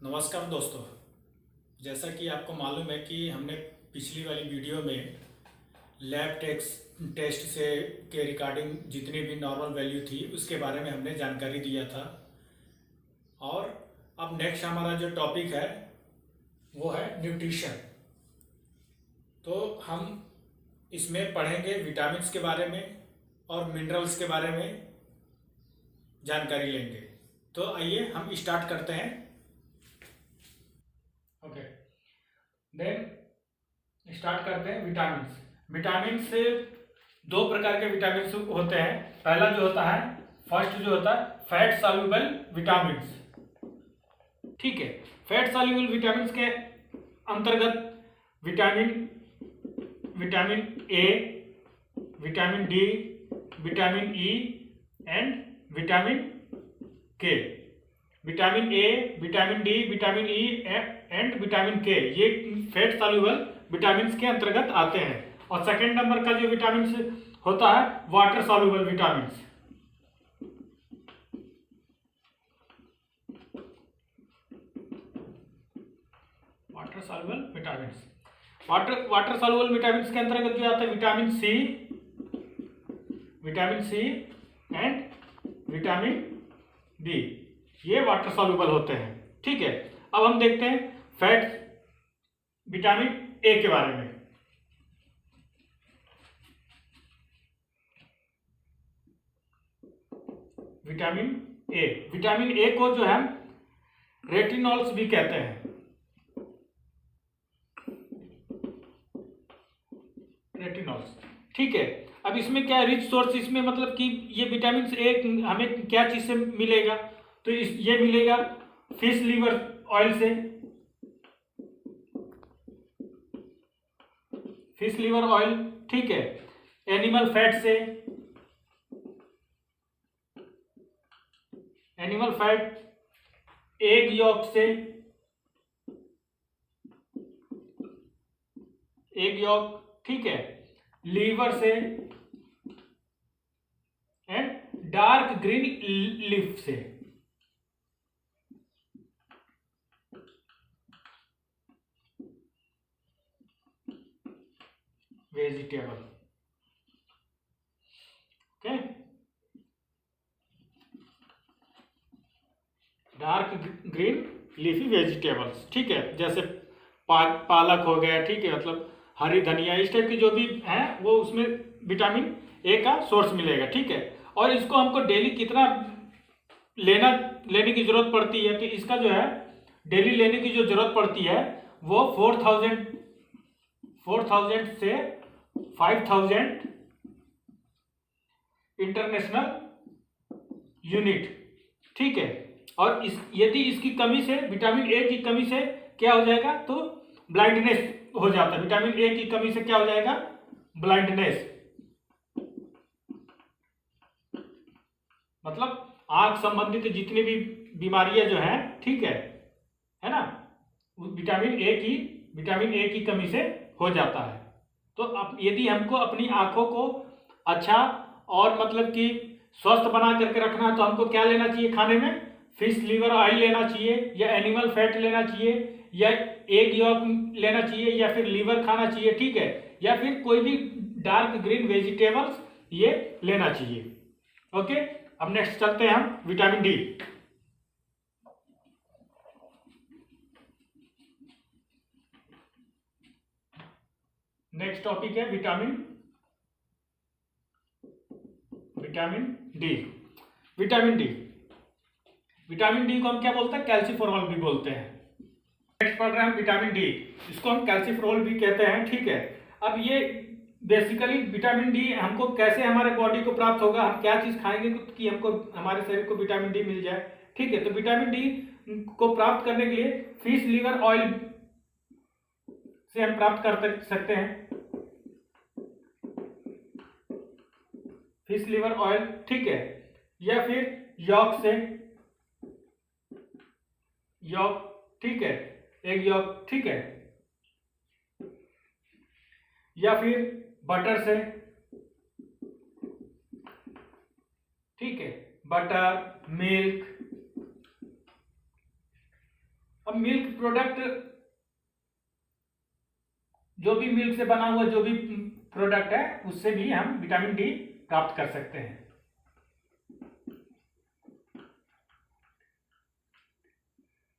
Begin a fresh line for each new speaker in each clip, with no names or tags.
नमस्कार दोस्तों। जैसा कि आपको मालूम है कि हमने पिछली वाली वीडियो में लैब टेस्ट से के रिगार्डिंग जितनी भी नॉर्मल वैल्यू थी उसके बारे में हमने जानकारी दिया था। और अब नेक्स्ट हमारा जो टॉपिक है वो है न्यूट्रिशन। तो हम इसमें पढ़ेंगे विटामिन्स के बारे में और मिनरल्स के बारे में जानकारी लेंगे। तो आइए हम स्टार्ट करते हैं। ओके, देन स्टार्ट करते हैं विटामिन्स। विटामिन्स से दो प्रकार के विटामिन्स होते हैं। पहला जो होता है, फर्स्ट जो होता है फैट सॉल्युबल विटामिन्स। ठीक है, फैट सॉल्युबल विटामिन्स के अंतर्गत vitamin A, vitamin D, vitamin E and vitamin K. Vitamin A, vitamin D, vitamin E and vitamin K, ये फैट सॉल्युबल विटामिन्स के अंतर्गत आते हैं। और सेकेंड नंबर का जो विटामिन होता है water soluble vitamins. Water soluble vitamins, water soluble vitamins के अंतर्गत जो आता है vitamin C and vitamin D, ये वाटर सॉल्युबल होते हैं। ठीक है, अब हम देखते हैं फैट विटामिन ए के बारे में। विटामिन ए को जो है रेटिनॉल्स भी कहते हैं। रेटिनॉल्स, ठीक है। अब इसमें क्या रिच सोर्स, इसमें मतलब कि ये विटामिन ए हमें क्या चीज से मिलेगा, तो ये मिलेगा फिश लीवर ऑयल से। फिश लीवर ऑयल, ठीक है। एनिमल फैट से, एनिमल फैट, एग यॉक से, एग यॉक, ठीक है, लीवर से एंड डार्क ग्रीन लीफ से। Vegetable, okay, dark green leafy vegetables, ठीक है। जैसे पालक हो गया, ठीक है, मतलब हरी धनिया, इस टाइप की जो भी है वो उसमें विटामिन ए का सोर्स मिलेगा। ठीक है, और इसको हमको डेली कितना लेने की जरूरत पड़ती है, तो इसका जो है डेली लेने की जो जरूरत पड़ती है वो 4000 से 5000 इंटरनेशनल यूनिट, ठीक है। और यदि इसकी कमी से, विटामिन ए की कमी से क्या हो जाएगा, तो ब्लाइंडनेस हो जाता है। विटामिन ए की कमी से क्या हो जाएगा, ब्लाइंडनेस, मतलब आंख संबंधित जितनी भी बीमारियां जो हैं, ठीक है ना, विटामिन ए की कमी से हो जाता है। तो यदि हमको अपनी आंखों को अच्छा और मतलब कि स्वस्थ बना करके रखना है, तो हमको क्या लेना चाहिए खाने में, फिश लीवर ऑयल लेना चाहिए, या एनिमल फैट लेना चाहिए, या एग यॉक लेना चाहिए, या फिर लीवर खाना चाहिए, ठीक है, या फिर कोई भी डार्क ग्रीन वेजिटेबल्स ये लेना चाहिए। ओके, अब नेक्स्ट चलते हैं हम विटामिन डी। नेक्स्ट टॉपिक है विटामिन डी। विटामिन डी को हम क्या बोलते हैं, कैल्सिफेरॉल भी बोलते हैं। नेक्स्ट पढ़ रहे हैं विटामिन डी, इसको हम कैल्सिफेरॉल भी कहते हैं, ठीक है। अब ये बेसिकली विटामिन डी हमको कैसे हमारे बॉडी को प्राप्त होगा, हम क्या चीज खाएंगे कि हमको हमारे शरीर को विटामिन डी मिल जाए, ठीक है। तो विटामिन डी को प्राप्त करने के लिए फिश लीवर ऑयल से हम प्राप्त कर सकते हैं, फिश लीवर ऑयल, ठीक है, या फिर यॉक से, यॉक, ठीक है, एग यॉक, ठीक है, या फिर बटर से, ठीक है, बटर, मिल्क। अब मिल्क प्रोडक्ट, जो भी मिल्क से बना हुआ जो भी प्रोडक्ट है उससे भी हम विटामिन डी प्राप्त कर सकते हैं।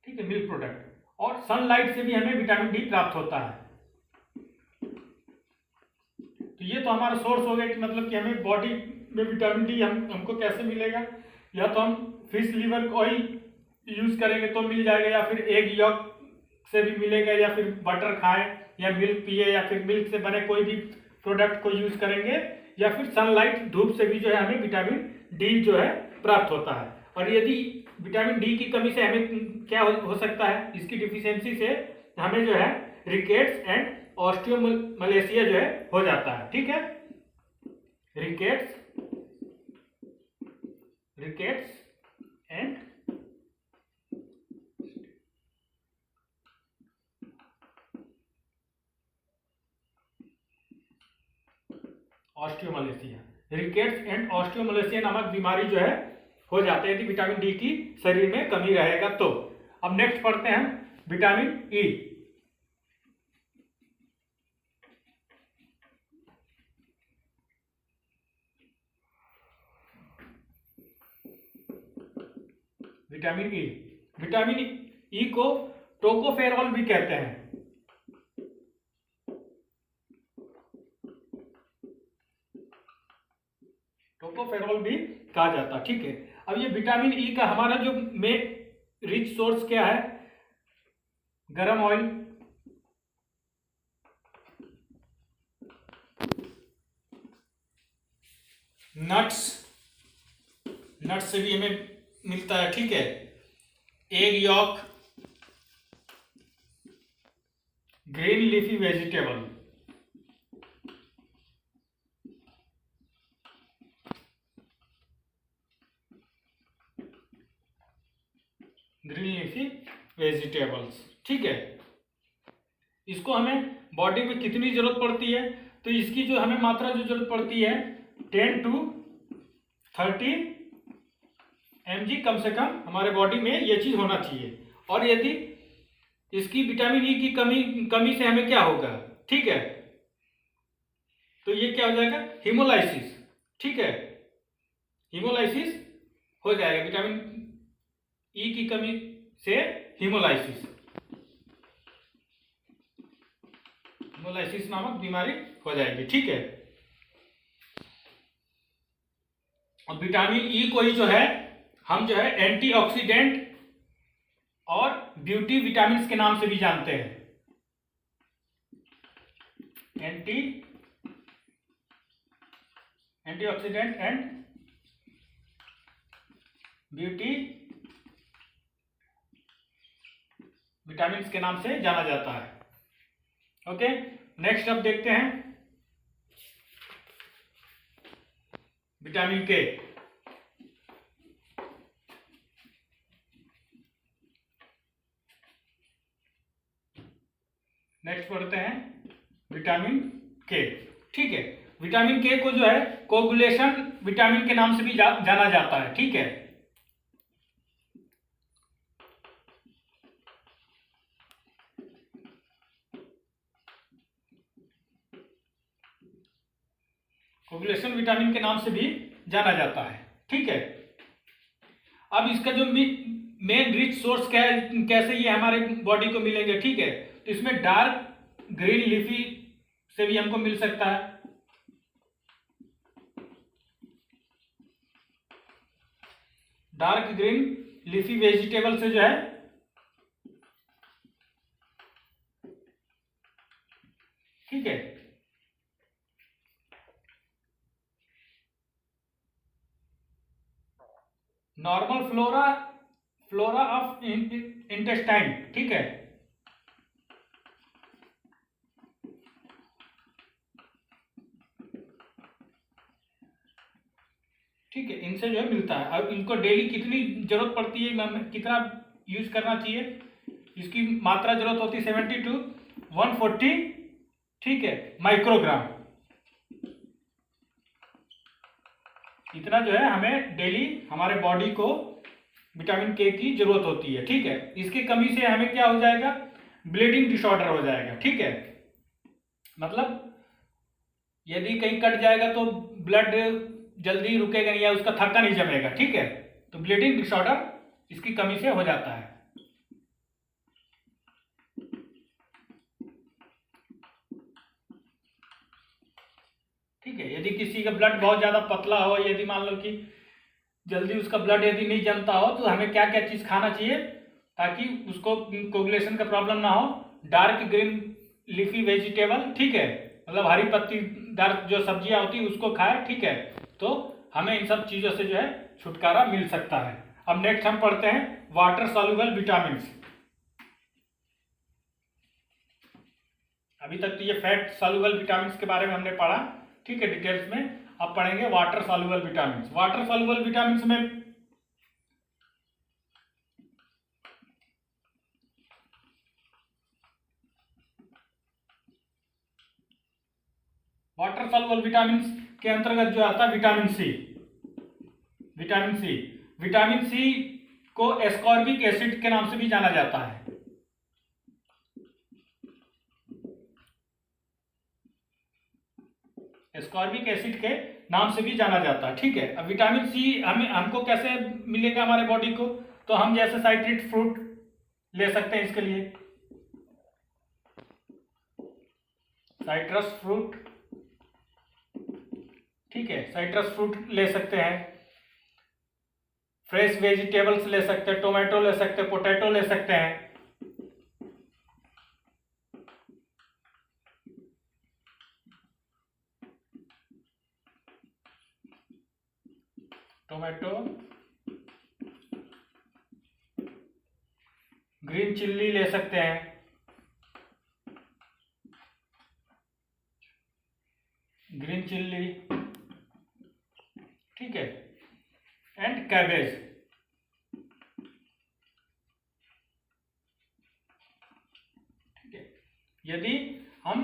ठीक है, मिल्क प्रोडक्ट। और सनलाइट से भी हमें विटामिन डी प्राप्त होता है। तो ये तो हमारा सोर्स हो गया कि मतलब कि हमें बॉडी में विटामिन डी हमको कैसे मिलेगा। या तो हम फिश लीवर ऑयल यूज करेंगे तो मिल जाएगा, या फिर एग यॉक से भी मिलेगा, या फिर बटर खाएं, या मिल्क पिए, या फिर मिल्क से बने कोई भी प्रोडक्ट को यूज करेंगे, या फिर सनलाइट धूप से भी जो है हमें विटामिन डी जो है प्राप्त होता है। और यदि विटामिन डी की कमी से हमें क्या हो सकता है, इसकी डिफिशियंसी से हमें जो है रिकेट्स एंड ऑस्टियोमलेशिया जो है हो जाता है। ठीक है, rickets and osteomalacia, rickets and osteomalacia नामक बीमारी जो है हो जाते हैं यदि विटामिन डी की शरीर में कमी रहेगा तो। अब नेक्स्ट पढ़ते हैं विटामिन ई। विटामिन ई को टोकोफेरॉल भी कहते हैं। टोकोफेरॉल भी कहा जाता है। ठीक है, अब ये विटामिन ई का हमारा जो मेन रिच सोर्स क्या है, गरम ऑयल, नट्स से भी हमें मिलता है। ठीक है, egg York, green leafy vegetable, ठीक है, इसको हमें बॉडी में कितनी जरूरत पड़ती है, तो इसकी जो हमें मात्रा जो जरूरत पड़ती है 10 to 30 mg कम से कम हमारे बॉडी में ये चीज होना चाहिए। और यदि इसकी विटामिन ई की कमी से हमें क्या होगा, ठीक है, तो ये क्या हो जाएगा, हीमोलाइसिस। ठीक है, हीमोलाइसिस हो जाएगा, विटामिन ई की कमी से हीमोलाइसिस नामक बीमारी हो जाएगी। ठीक है, और विटामिन ई को ही जो है हम जो है एंटीऑक्सीडेंट और ब्यूटी विटामिन के नाम से भी जानते हैं। एंटीऑक्सीडेंट एंड ब्यूटी विटामिन के नाम से जाना जाता है। ओके, नेक्स्ट अब देखते हैं विटामिन के। नेक्स्ट पढ़ते हैं विटामिन के। ठीक है, विटामिन के को जो है कोगुलेशन विटामिन के नाम से भी जाना जाता है। ठीक है, कोगुलेशन विटामिन के नाम से भी जाना जाता है। ठीक है, अब इसका जो मेन रिच सोर्स क्या है, कैसे ये हमारे बॉडी को मिलेंगे। ठीक है, तो इसमें डार्क ग्रीन लीफी से भी हमको मिल सकता है, डार्क ग्रीन लीफी वेजिटेबल से जो है, ठीक है, नॉर्मल फ्लोरा ऑफ इंटेस्टाइन। ठीक है, ठीक है, इनसे जो है मिलता है। अब इनको डेली कितनी जरूरत पड़ती है, कितना यूज करना चाहिए, इसकी मात्रा जरूरत होती है 70 to 140, ठीक है, माइक्रोग्राम। इतना जो है हमें डेली हमारे बॉडी को विटामिन के की जरूरत होती है, ठीक है। इसकी कमी से हमें क्या हो जाएगा, ब्लीडिंग डिसऑर्डर हो जाएगा, ठीक है। मतलब यदि कहीं कट जाएगा तो ब्लड जल्दी रुकेगा नहीं या उसका थक्का नहीं जमेगा, ठीक है। तो ब्लीडिंग डिसऑर्डर इसकी कमी से हो जाता है। ठीक है, यदि किसी का ब्लड बहुत ज्यादा पतला हो, यदि मान लो कि जल्दी उसका ब्लड यदि नहीं जमता हो, तो हमें क्या क्या चीज खाना चाहिए ताकि उसको कोगुलेशन का प्रॉब्लम ना हो। डार्क ग्रीन लीफी वेजिटेबल, ठीक है, मतलब हरी पत्तीदार जो सब्जियां होती है उसको खाए, ठीक है। तो हमें इन सब चीजों से जो है छुटकारा मिल सकता है। अब नेक्स्ट हम पढ़ते हैं वाटर सॉल्युबल विटामिन। अभी तक तो ये फैट सॉल्युबल विटामिन के बारे में हमने पढ़ा, ठीक है, डिटेल्स में। अब पढ़ेंगे water soluble vitamin. Water soluble vitamin में वाटर सॉल्युबल विटामिन के अंतर्गत जो आता है vitamin C. Vitamin C, vitamin C को एस्कॉर्बिक एसिड के नाम से भी जाना जाता है। एस्कॉर्बिक एसिड के नाम से भी जाना जाता है, ठीक है। अब विटामिन सी हमको कैसे मिलेगा हमारे बॉडी को, तो हम जैसे साइट्रिक फ्रूट ले सकते हैं इसके लिए, साइट्रस फ्रूट, ठीक है, साइट्रस फ्रूट ले सकते हैं, फ्रेश वेजिटेबल्स ले सकते हैं, टोमेटो ले सकते हैं, पोटैटो ले सकते हैं, टोमेटो, ग्रीन चिल्ली ले सकते हैं, ग्रीन चिल्ली, ठीक है, एंड कैबेज, ठीक है। यदि हम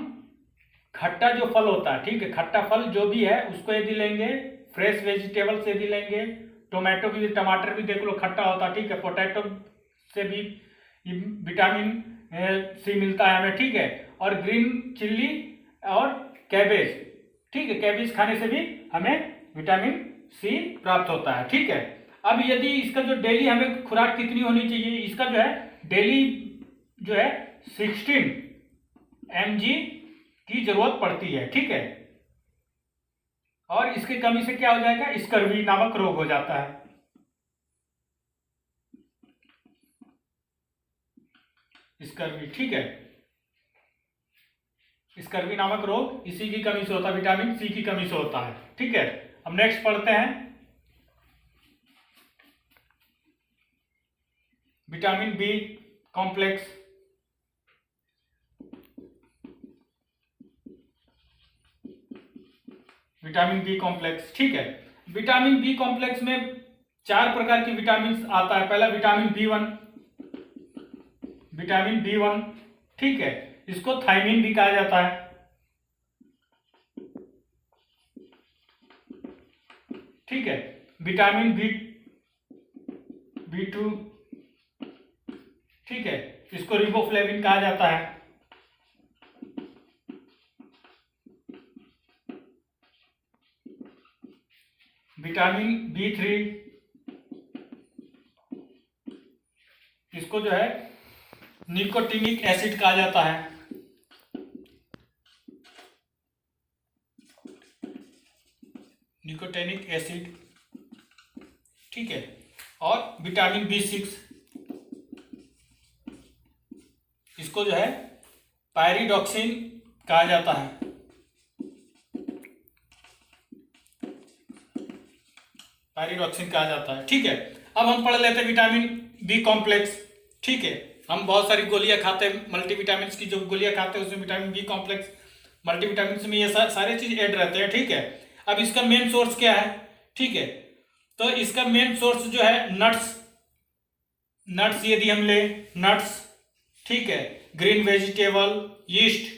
खट्टा जो फल होता है, ठीक है, खट्टा फल जो भी है उसको यदि लेंगे, फ्रेश वेजिटेबल से यदि लेंगे, टोमेटो भी, टमाटर भी देख लो खट्टा होता है, ठीक है, पोटैटो से भी विटामिन सी मिलता है हमें, ठीक है, और ग्रीन चिल्ली और कैबेज, ठीक है, कैबेज खाने से भी हमें विटामिन सी प्राप्त होता है, ठीक है। अब यदि इसका जो डेली हमें खुराक कितनी होनी चाहिए, इसका जो है डेली जो है 16 mg की जरूरत पड़ती है, ठीक है। और इसकी कमी से क्या हो जाएगा, स्कर्वी नामक रोग हो जाता है। स्कर्वी, ठीक है, स्कर्वी नामक रोग इसी की कमी से होता है, विटामिन सी की कमी से होता है, ठीक है। अब नेक्स्ट पढ़ते हैं vitamin B complex. Vitamin B complex, ठीक है। विटामिन बी कॉम्प्लेक्स में 4 प्रकार की विटामिन आता है। पहला विटामिन B1, विटामिन B1, ठीक है, इसको थायमिन भी कहा जाता है, ठीक है। विटामिन B2, ठीक है, इसको रिबोफ्लेविन कहा जाता है, विटामिन B3, इसको जो है निकोटिनिक एसिड कहा जाता है, निकोटिनिक एसिड, ठीक है। और विटामिन B6, इसको जो है पायरिडॉक्सिन कहा जाता है, पायरिडॉक्सिन कहा जाता है, ठीक है। अब हम पढ़ लेते हैं विटामिन बी कॉम्प्लेक्स, ठीक है। हम बहुत सारी गोलियां खाते हैं, मल्टीविटामिन की जो गोलियां खाते हैं उसमें विटामिन बी कॉम्प्लेक्स, मल्टीविटामिन में ये सारे चीज ऐड रहते हैं, ठीक है। अब इसका मेन सोर्स क्या है, ठीक है, तो इसका मेन सोर्स जो है नट्स, नट्स यदि हम ले, नट्स, ठीक है, green vegetable, yeast,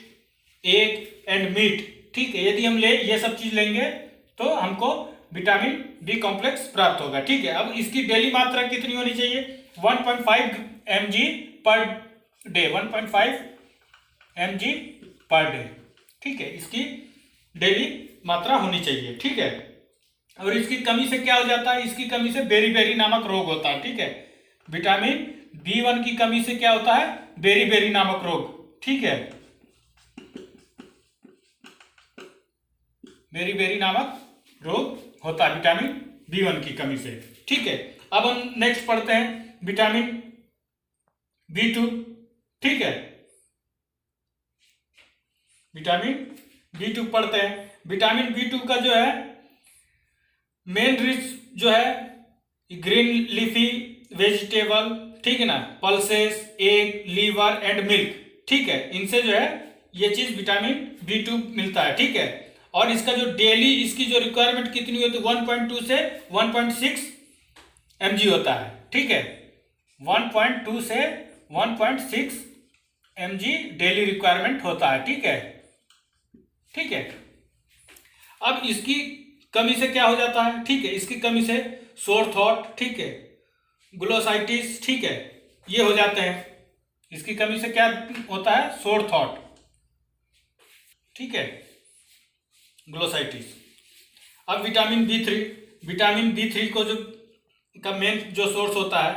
egg and meat, ठीक है, यदि हम ले ये सब चीज लेंगे तो हमको विटामिन बी कॉम्प्लेक्स प्राप्त होगा। ठीक है, अब इसकी डेली मात्रा कितनी होनी चाहिए? 1.5 mg per day, 1.5 mg per day. ठीक है, इसकी डेली मात्रा होनी चाहिए। ठीक है, और इसकी कमी से क्या हो जाता है? इसकी कमी से बेरी-बेरी नामक रोग होता है। ठीक है, विटामिन B1 की कमी से क्या होता है? बेरी-बेरी नामक रोग। ठीक है, बेरी-बेरी नामक रोग होता है विटामिन B1 की कमी से। ठीक है, अब हम नेक्स्ट पढ़ते हैं विटामिन B2। ठीक है, विटामिन B2 पढ़ते हैं। विटामिन B2 का जो है मेन रिच जो है ग्रीन लीफी वेजिटेबल, ठीक है ना, pulses, egg, liver and milk. ठीक है, इनसे जो है ये चीज विटामिन B2 मिलता है। ठीक है, और इसका जो डेली इसकी जो रिक्वायरमेंट कितनी होती है? 1.2 से 1.6 mg होता है। ठीक है, 1.2 से 1.6 mg डेली रिक्वायरमेंट होता है। ठीक है, ठीक है, अब इसकी कमी से क्या हो जाता है? ठीक है, इसकी कमी से सोर थ्रोट, ठीक है, ग्लोसाइटिस, ठीक है, ये हो जाते हैं। इसकी कमी से क्या होता है? सोर थ्रोट, ठीक है, ग्लोसाइटिस। अब विटामिन B3 को जो का मेन जो सोर्स होता है,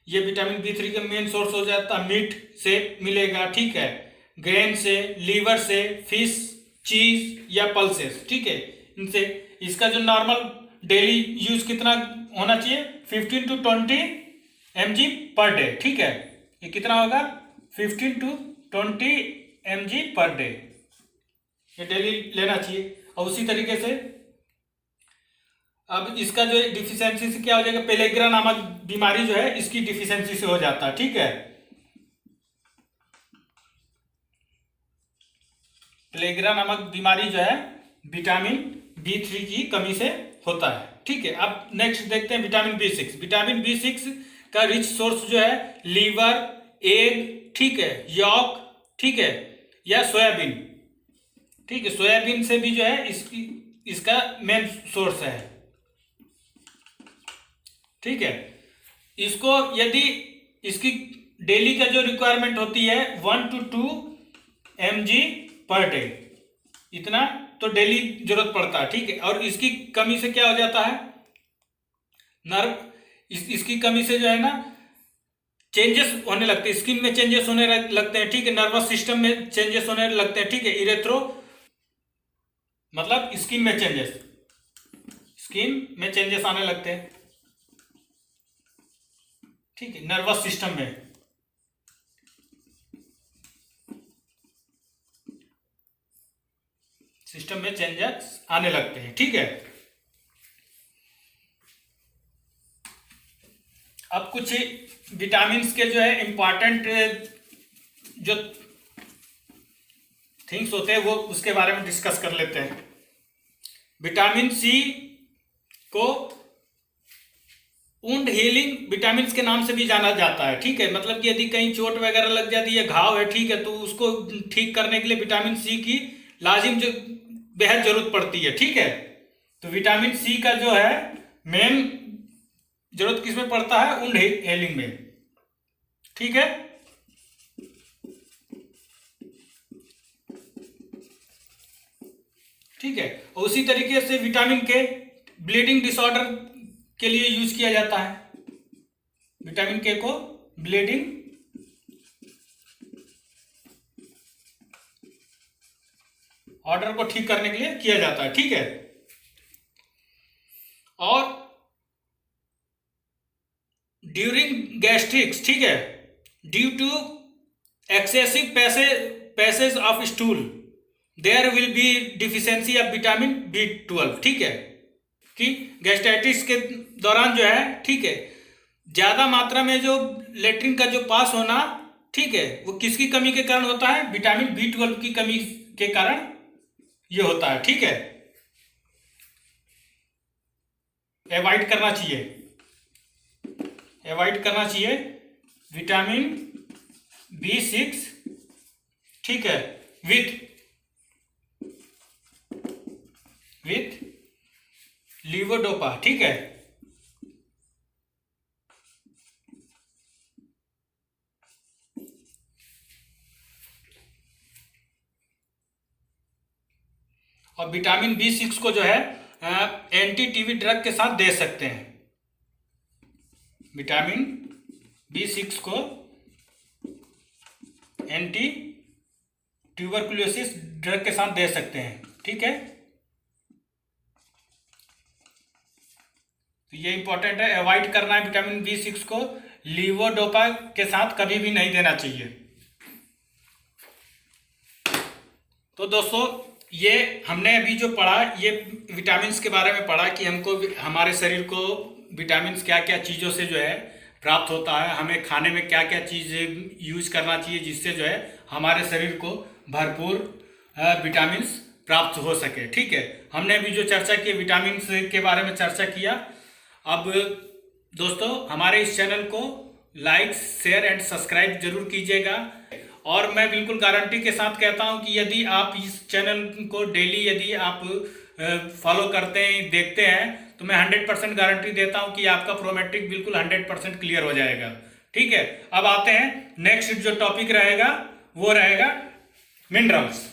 ये विटामिन B3 का मेन सोर्स हो जाता है मीट से मिलेगा। ठीक है, ग्रेन से, लीवर से, फिश, चीज या पल्सेस। ठीक है, इनसे इसका जो नॉर्मल डेली यूज कितना होना चाहिए? 15 to 20 mg पर डे। ठीक है, ये कितना होगा? 15 to 20 mg पर डे, ये डेली लेना चाहिए। और उसी तरीके से अब इसका जो डिफिशियंसी से क्या हो जाएगा? पेलेग्रा नामक बीमारी जो है इसकी डिफिशियंसी से हो जाता है। ठीक है, पेलेग्रा नामक बीमारी जो है विटामिन B3 की कमी से होता है। ठीक है, अब नेक्स्ट देखते हैं विटामिन B6। विटामिन B6 का रिच सोर्स जो है लीवर, एग, ठीक है, यॉक, ठीक है, या सोयाबीन। ठीक है, सोयाबीन से भी जो है इसका मेन सोर्स है। ठीक है, इसको यदि इसकी डेली का जो रिक्वायरमेंट होती है 1 to 2 mg पर डे, इतना तो डेली जरूरत पड़ता है। ठीक है, और इसकी कमी से क्या हो जाता है? इसकी कमी से जो है ना चेंजेस होने लगते हैं, स्किन में चेंजेस होने लगते हैं। ठीक है, नर्वस सिस्टम में चेंजेस होने लगते हैं। ठीक है, इरेथ्रो मतलब स्किन में चेंजेस आने लगते हैं। ठीक है, नर्वस सिस्टम में चेंजेस आने लगते हैं। ठीक है, अब कुछ विटामिन्स के जो है इंपॉर्टेंट जो थिंग्स होते हैं वो उसके बारे में डिस्कस कर लेते हैं। विटामिन C को वुंड हीलिंग विटामिन के नाम से भी जाना जाता है। ठीक है, मतलब कि यदि कहीं चोट वगैरह लग जाती है, घाव है, ठीक है, तो उसको ठीक करने के लिए विटामिन C की लाजिम जो बेहद जरूरत पड़ती है। ठीक है, तो विटामिन C का जो है मेन जरूरत किस में पड़ता है? वुंड हीलिंग में। ठीक है, ठीक है, और उसी तरीके से विटामिन के ब्लीडिंग डिसऑर्डर के लिए यूज किया जाता है। विटामिन के को ब्लीडिंग ऑर्डर को ठीक करने के लिए किया जाता है। ठीक है, और ड्यूरिंग गैस्ट्रिक्स, ठीक है, due to excessive passage of stool there will be deficiency of vitamin B12। ठीक है, कि गैस्ट्राइटिस के दौरान जो है, ठीक है, ज्यादा मात्रा में जो लेट्रिन का जो पास होना, ठीक है, वो किसकी कमी के कारण होता है? विटामिन B12 की कमी के कारण ये होता है। ठीक है, अवॉइड करना चाहिए विटामिन B6, ठीक है, विथ लीवोडोपा, ठीक है। और विटामिन B6 को जो है एंटी टीबी ड्रग के साथ दे सकते हैं। विटामिन B6 को एंटी ट्यूबरकुलोसिस ड्रग के साथ दे सकते हैं, ठीक है। तो ये इंपॉर्टेंट है, अवॉइड करना है विटामिन B6 को लीवोडोपा के साथ कभी भी नहीं देना चाहिए। तो दोस्तों ये हमने अभी जो पढ़ा, ये विटामिन्स के बारे में पढ़ा कि हमको हमारे शरीर को विटामिन्स क्या क्या चीज़ों से जो है प्राप्त होता है, हमें खाने में क्या क्या चीज़ यूज करना चाहिए जिससे जो है हमारे शरीर को भरपूर विटामिन्स प्राप्त हो सके, ठीक है। हमने अभी जो चर्चा की विटामिन्स के बारे में चर्चा किया। अब दोस्तों हमारे इस चैनल को लाइक, शेयर एंड सब्सक्राइब जरूर कीजिएगा। और मैं बिल्कुल गारंटी के साथ कहता हूं कि यदि आप इस चैनल को डेली यदि आप फॉलो करते हैं, देखते हैं, तो मैं 100% गारंटी देता हूं कि आपका प्रोमेट्रिक बिल्कुल 100% क्लियर हो जाएगा, ठीक है। अब आते हैं नेक्स्ट जो टॉपिक रहेगा वो रहेगा मिनरल्स।